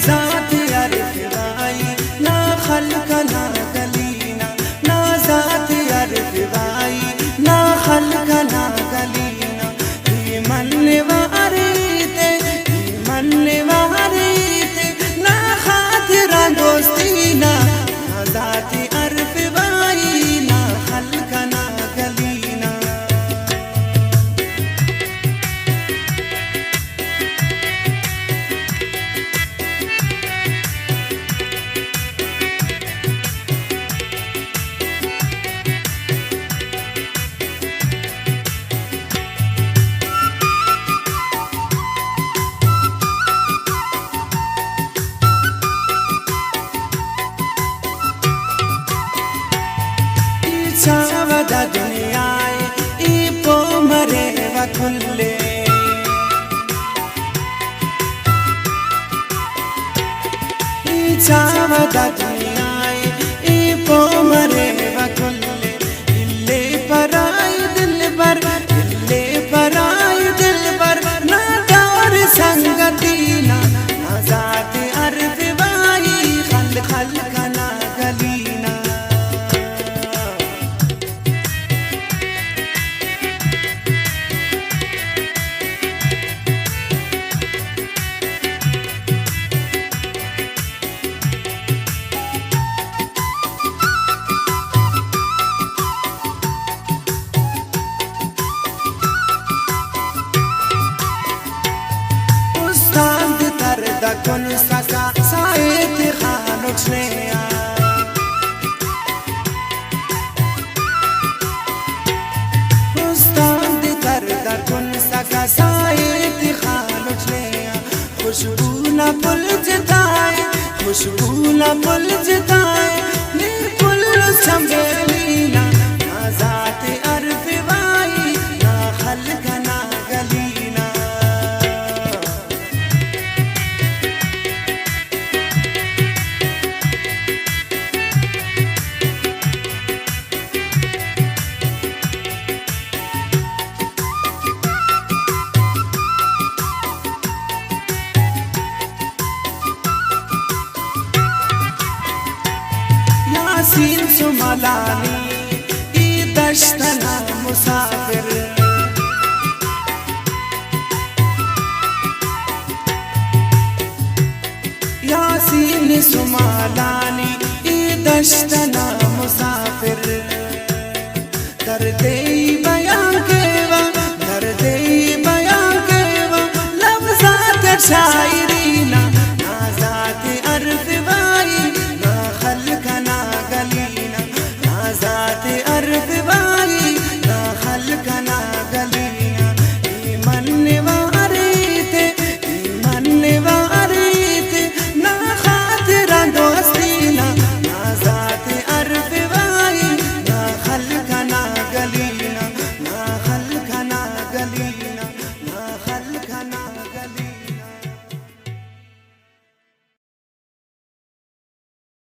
ज़ात अरफ़ाई ना खल्क ना गलीना, ना ज़ात अरफ़ाई ना खल्क ना गलीना। ये मनने वारीते, ये मनने वारीते ना खातिरा दोस्तीना, ना ज़ात अरफ़ाई ना खल्क ना गलीना। चावदा दुनियाए ई पो मरे वकुल्ले, ई चावदा दुनियाए ई पो मरे वकुल्ले। इल्ले पराई दिल पर, इल्ले पराई दिल पर ना दौर संगतीना, ना ज़ात अरफ़ाई खल खल ना Galina. Da kun saka saet khanot neya, ustad da kun saka saet khanot neya। खुशबू ना पुल जताए, खुशबू ना पुल जताए ने पुल संभेलीना, ना ज़ात अरफ़ाई ना खल्क ना गलीना। यासीन सुमलानी ई दश्तना मुसाफिर, यासीन सुमलानी ई दश्तना